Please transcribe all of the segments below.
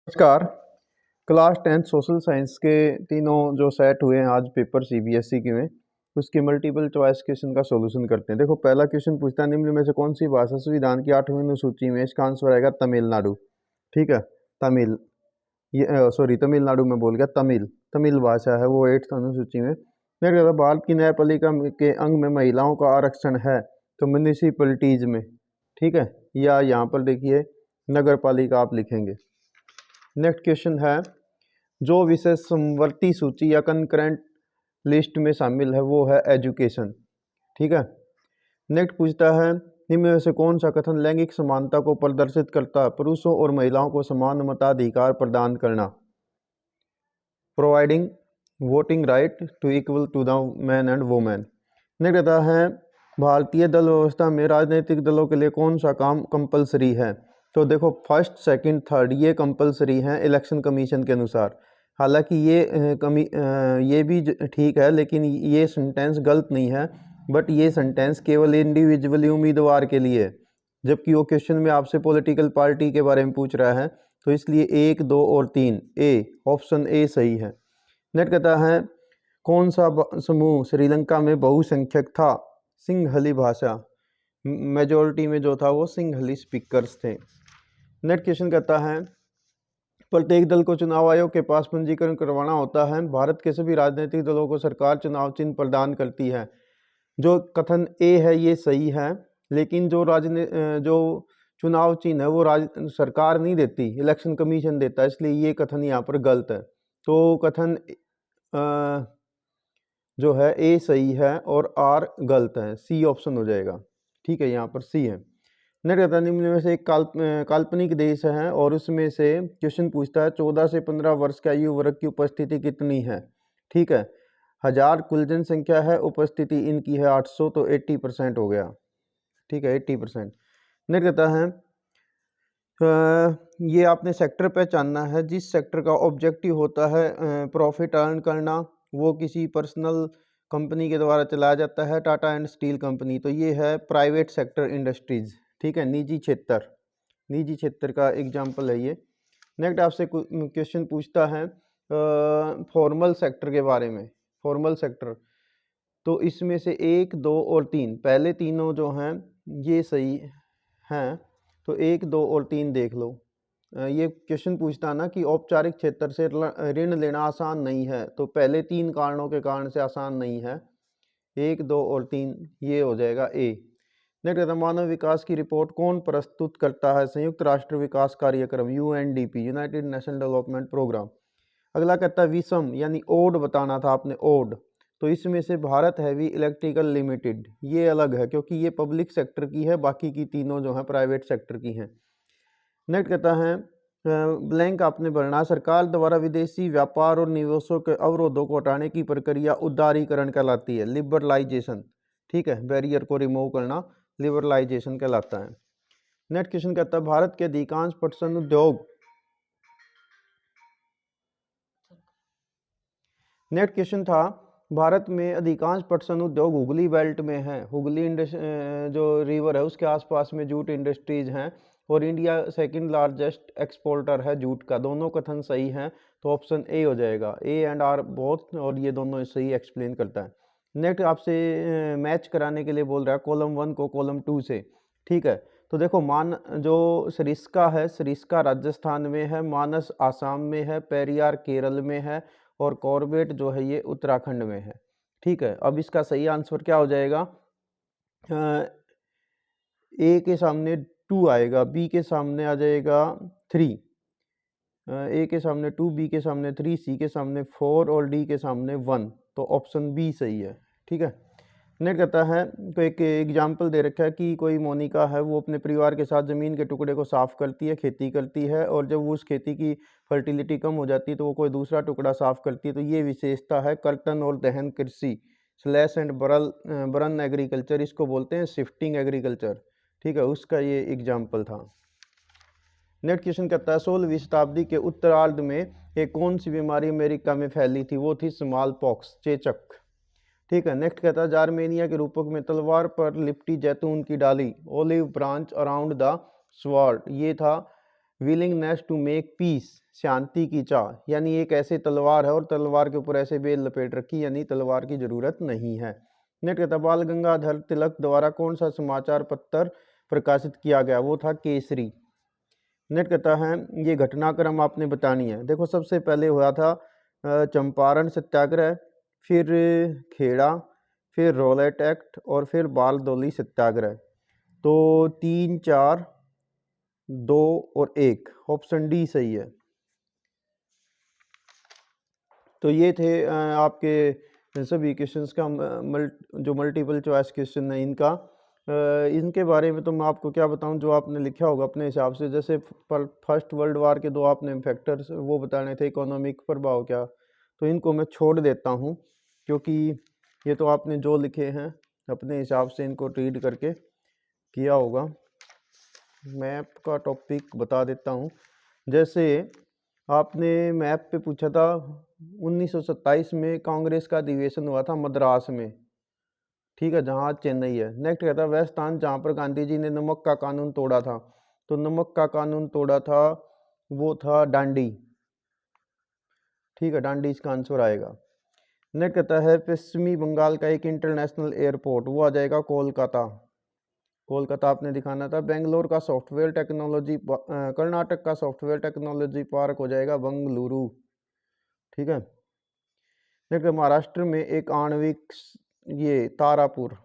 नमस्कार। Class 10th social science के तीनों जो सेट हुए हैं आज पेपर सीबीएसई के में, उसके मल्टीपल चॉइस क्वेश्चन का सॉल्यूशन करते हैं। देखो पहला क्वेश्चन पूछता है निम्न में से कौन सी भाषा संविधान की 8वीं अनुसूची में, इसका आंसर आएगा तमिलनाडु। ठीक है, तमिल, ये सॉरी तमिलनाडु में बोल गया, तमिल भाषा है वो 8th अनुसूची में। फिर कहता है, भारत की न्यायपालिका के अंग में महिलाओं का आरक्षण है तो म्यूनिसिपलिटीज में। ठीक है, या यहाँ पर देखिए नगर पालिका आप लिखेंगे। नेक्स्ट क्वेश्चन है, जो विषय समवर्ती सूची या कंकरेंट लिस्ट में शामिल है वो है एजुकेशन। ठीक है, नेक्स्ट पूछता है निम्न में से कौन सा कथन लैंगिक समानता को प्रदर्शित करता है, पुरुषों और महिलाओं को समान मताधिकार प्रदान करना, providing voting right to equal to the man and women. Next कहता है भारतीय दल व्यवस्था में राजनीतिक दलों के लिए कौन सा काम कंपलसरी है। तो देखो फर्स्ट सेकंड थर्ड ये कंपलसरी हैं इलेक्शन कमीशन के अनुसार। हालांकि ये भी ठीक है, लेकिन ये सेंटेंस गलत नहीं है, बट ये सेंटेंस केवल इंडिविजुअली उम्मीदवार के लिए है, जबकि वो क्वेश्चन में आपसे पॉलिटिकल पार्टी के बारे में पूछ रहा है, तो इसलिए 1, 2 और 3 ए, ऑप्शन ए सही है। नेक्स्ट कहता है कौन सा समूह श्रीलंका में बहुसंख्यक था, सिंहली भाषा, मेजोरिटी में जो था वो सिंहली स्पीकर्स थे। नेक्स्ट क्वेश्चन कहता है प्रत्येक दल को चुनाव आयोग के पास पंजीकरण करवाना होता है, भारत के सभी राजनीतिक दलों को सरकार चुनाव चिन्ह प्रदान करती है। जो कथन ए है ये सही है, लेकिन जो चुनाव चिन्ह है वो सरकार नहीं देती, इलेक्शन कमीशन देता है, इसलिए ये कथन यहाँ पर गलत है। तो कथन जो है ए सही है और आर गलत है, सी ऑप्शन हो जाएगा। ठीक है, यहाँ पर सी है। नेक्स्ट कहता है निम्न में से एक काल्पनिक देश है और उसमें से क्वेश्चन पूछता है 14 से 15 वर्ष के आयु वर्ग की उपस्थिति कितनी है। ठीक है, 1000 कुल जनसंख्या है, उपस्थिति इनकी है 800, तो 80% हो गया। ठीक है, 80%। नेक्स्ट कहता है ये आपने सेक्टर पहचानना है, जिस सेक्टर का ऑब्जेक्टिव होता है प्रॉफिट अर्न करना, वो किसी पर्सनल कंपनी के द्वारा चलाया जाता है, टाटा एंड स्टील कंपनी, तो ये है प्राइवेट सेक्टर इंडस्ट्रीज। ठीक है, निजी क्षेत्र का एग्जाम्पल है ये। नेक्स्ट आपसे क्वेश्चन पूछता है फॉर्मल सेक्टर के बारे में। फॉर्मल सेक्टर, तो इसमें से 1, 2 और 3, पहले तीनों जो हैं ये सही हैं, तो 1, 2 और 3 देख लो। ये क्वेश्चन पूछता ना कि औपचारिक क्षेत्र से ऋण लेना आसान नहीं है, तो पहले 3 कारणों के कारण से आसान नहीं है, 1, 2 और 3 ये हो जाएगा ए। नेक्स्ट, मानव विकास की रिपोर्ट कौन प्रस्तुत करता है, संयुक्त राष्ट्र विकास कार्यक्रम, UNDP, united nation development programme. अगला कहता है विषम यानी ओड बताना था आपने, ओड, तो इसमें से भारत हैवी इलेक्ट्रिकल लिमिटेड ये अलग है क्योंकि ये पब्लिक सेक्टर की है, बाकी की तीनों जो है प्राइवेट सेक्टर की हैं। नेक्स्ट कहता है ब्लैंक आपने भरना, सरकार द्वारा विदेशी व्यापार और निवेशों के अवरोधों को हटाने की प्रक्रिया उदारीकरण कहलाती है, लिबरलाइजेशन। ठीक है, बैरियर को रिमूव करना लिबरलाइजेशन कहलाता है। नेक्स्ट क्वेश्चन कहता है भारत के अधिकांश पटसन उद्योग, नेक्स्ट क्वेश्चन था भारत में अधिकांश पटसन उद्योग हुगली बेल्ट में है, हुगली जो रिवर है उसके आसपास में जूट इंडस्ट्रीज हैं, और इंडिया सेकंड लार्जेस्ट एक्सपोर्टर है जूट का। दोनों कथन सही हैं, तो ऑप्शन ए हो जाएगा, ए एंड आर बोथ, और ये दोनों सही एक्सप्लेन करता है। नेक्स्ट आपसे मैच कराने के लिए बोल रहा है कॉलम 1 को कॉलम 2 से। ठीक है, तो देखो जो सरिस्का है, सरिस्का राजस्थान में है, मानस आसाम में है, पेरियार केरल में है, और कॉर्बेट जो है ये उत्तराखंड में है। ठीक है, अब इसका सही आंसर क्या हो जाएगा, ए के सामने 2 आएगा, बी के सामने आ जाएगा 3, ए के सामने 2, बी के सामने 3, सी के सामने 4 और डी के सामने 1, तो ऑप्शन बी सही है। ठीक है, नेक्स्ट कहता है तो एक एग्जाम्पल दे रखा है कि कोई मोनिका है वो अपने परिवार के साथ ज़मीन के टुकड़े को साफ़ करती है, खेती करती है, और जब वो उस खेती की फर्टिलिटी कम हो जाती है तो वो कोई दूसरा टुकड़ा साफ़ करती है, तो ये विशेषता है कर्तन और दहन कृषि स्लैश एंड बरन एग्रीकल्चर, इसको बोलते हैं शिफ्टिंग एग्रीकल्चर। ठीक है, उसका ये एग्जाम्पल था। नेक्स्ट क्वेश्चन कहता है 16वीं शताब्दी के उत्तरार्ध में एक कौन सी बीमारी अमेरिका में फैली थी, वो थी स्मॉल पॉक्स, चेचक। ठीक है, नेक्स्ट कहता है जार्मेनिया के रूपक में तलवार पर लिपटी जैतून की डाली, olive branch around the sword, ये था विलिंगनेस टू मेक पीस, शांति की चाह, यानी एक ऐसे तलवार है और तलवार के ऊपर ऐसे बेल लपेट रखी, यानी तलवार की जरूरत नहीं है। नेक्स्ट कहता है बाल गंगाधर तिलक द्वारा कौन सा समाचार पत्र प्रकाशित किया गया, वो था केसरी। नेक्स्ट कहता है ये घटनाक्रम आपने बतानी है। देखो सबसे पहले हुआ था चंपारण सत्याग्रह, फिर खेड़ा, फिर रॉलेट एक्ट और फिर बारदौली सत्याग्रह। तो 3, 4, 2 और 1, ऑप्शन डी सही है। तो ये थे आपके सभी क्वेश्चंस का जो मल्टीपल चॉइस क्वेश्चन है इनका। इनके बारे में तो मैं आपको क्या बताऊं, जो आपने लिखा होगा अपने हिसाब से। जैसे फर्स्ट वर्ल्ड वार के 2 आपने फैक्टर्स वो बताने थे, इकोनॉमिक प्रभाव क्या, तो इनको मैं छोड़ देता हूं, क्योंकि ये तो आपने जो लिखे हैं अपने हिसाब से इनको रीड करके किया होगा। मैप का टॉपिक बता देता हूँ। जैसे आपने मैप पे पूछा था 1927 में कांग्रेस का अधिवेशन हुआ था मद्रास में, ठीक है, जहाँ चेन्नई है। नेक्स्ट कहता है वह स्थान जहाँ पर गांधी जी ने नमक का कानून तोड़ा था, तो नमक का कानून तोड़ा था वो था डांडी, ठीक है, डांडी इसका आंसर आएगा। नेक्स्ट कहता है पश्चिमी बंगाल का एक इंटरनेशनल एयरपोर्ट, वो आ जाएगा कोलकाता, कोलकाता आपने दिखाना था। बेंगलोर का सॉफ्टवेयर टेक्नोलॉजी कर्नाटक का सॉफ्टवेयर टेक्नोलॉजी पार्क हो जाएगा बंगलुरु, ठीक है। देखिए महाराष्ट्र में एक आणविक ये तारापुर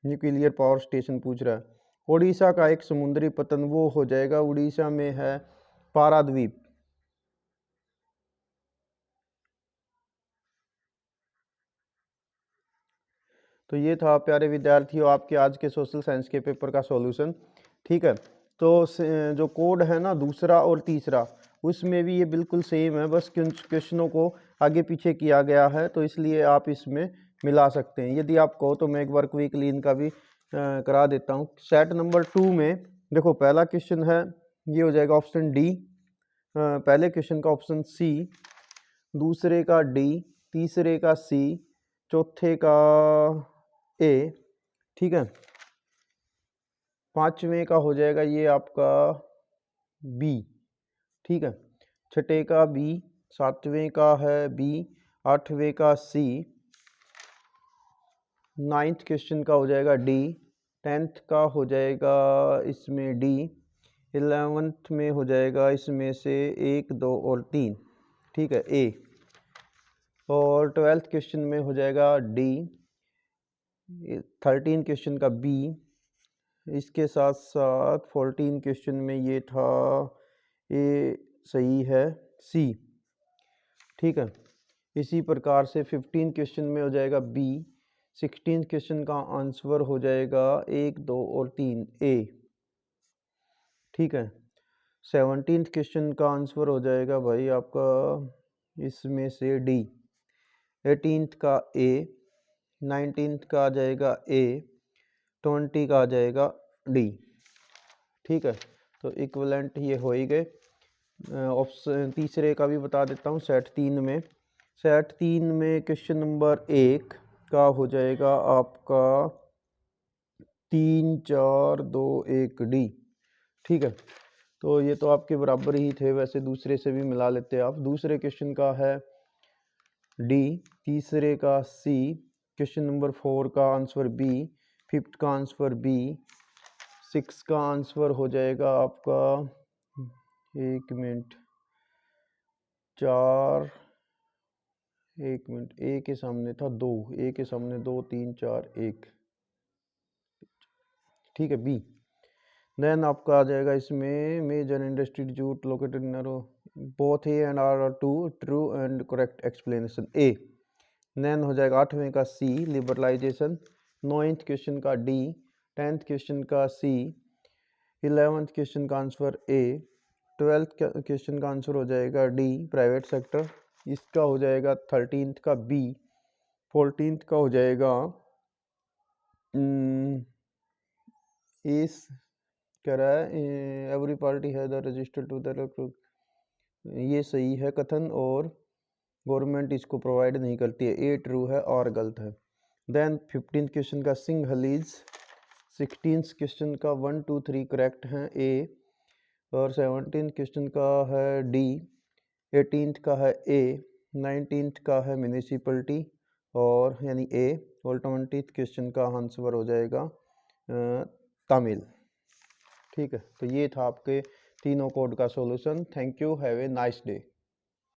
न्यूक्लियर पावर स्टेशन पूछ रहा है। उड़ीसा का एक समुद्री पतन, वो हो जाएगा उड़ीसा में है पाराद्वीप। तो ये था प्यारे विद्यार्थियों आपके आज के सोशल साइंस के पेपर का सॉल्यूशन, ठीक है। तो जो कोड है ना दूसरा और तीसरा, उसमें भी ये बिल्कुल सेम है, बस क्वेश्चनों को आगे पीछे किया गया है, तो इसलिए आप इसमें मिला सकते हैं। यदि आप कहो तो मैं एक बार क्विकली इनका भी करा देता हूँ। सेट नंबर 2 में देखो पहला क्वेश्चन है, ये हो जाएगा ऑप्शन डी, पहले क्वेश्चन का ऑप्शन सी, दूसरे का डी, तीसरे का सी, चौथे का ए, ठीक है, पांचवें का हो जाएगा ये आपका बी, ठीक है, छठे का बी, सातवें का है बी, आठवें का सी, नाइन्थ क्वेश्चन का हो जाएगा डी, 10th का हो जाएगा इसमें डी, 11th में हो जाएगा इसमें से 1, 2 और 3, ठीक है, ए, और 12th क्वेश्चन में हो जाएगा डी, 13 क्वेश्चन का बी, इसके साथ साथ 14 क्वेश्चन में ये था ए सही है सी, ठीक है। इसी प्रकार से 15 क्वेश्चन में हो जाएगा बी, 16 क्वेश्चन का आंसर हो जाएगा 1, 2 और 3 ए, ठीक है। 17th क्वेश्चन का आंसर हो जाएगा भाई आपका इसमें से डी, 18th का ए, 19th का आ जाएगा ए, 20 का आ जाएगा डी, ठीक है। तो इक्विवेलेंट ये हो ही गए। ऑप्शन तीसरे का भी बता देता हूँ। सेट 3 में क्वेश्चन नंबर 1 का हो जाएगा आपका 3, 4, 2, 1 डी, ठीक है। तो ये तो आपके बराबर ही थे, वैसे दूसरे से भी मिला लेते हैं आप। दूसरे क्वेश्चन का है डी, तीसरे का सी, क्वेश्चन नंबर 4 का आंसर बी, 5th का आंसर बी, 6 का आंसर हो जाएगा आपका 1 मिनट 4, 1 मिनट, ए के सामने था 2, ए के सामने 2, 3, 4, 1, ठीक है, बी। देन आपका आ जाएगा इसमें major institute located in both A and R to true and correct explanation A. Then हो जाएगा 8वें का सी, लिबरलाइजेशन, 9th क्वेश्चन का डी, 10th क्वेश्चन का सी, 11th क्वेश्चन का आंसर ए, 12th क्वेश्चन का आंसर हो जाएगा डी, प्राइवेट सेक्टर, इसका हो जाएगा 13th का बी, 14th का हो जाएगा इस कह रहा है एवरी पार्टी है द रजिस्टर टू द, ये सही है कथन और गवर्नमेंट इसको प्रोवाइड नहीं करती है, ए ट्रू है और गलत है। देन 15th क्वेश्चन का सिंघलीज, 16th क्वेश्चन का 1, 2, 3 करेक्ट हैं ए, और 17 क्वेश्चन का है डी, 18th का है ए, 19th का है म्यूनिसिपलिटी और यानी ए, और 20th क्वेश्चन का आंसर हो जाएगा तमिल। ठीक है, तो ये था आपके तीनों कोड का solution. Thank you, have a nice day.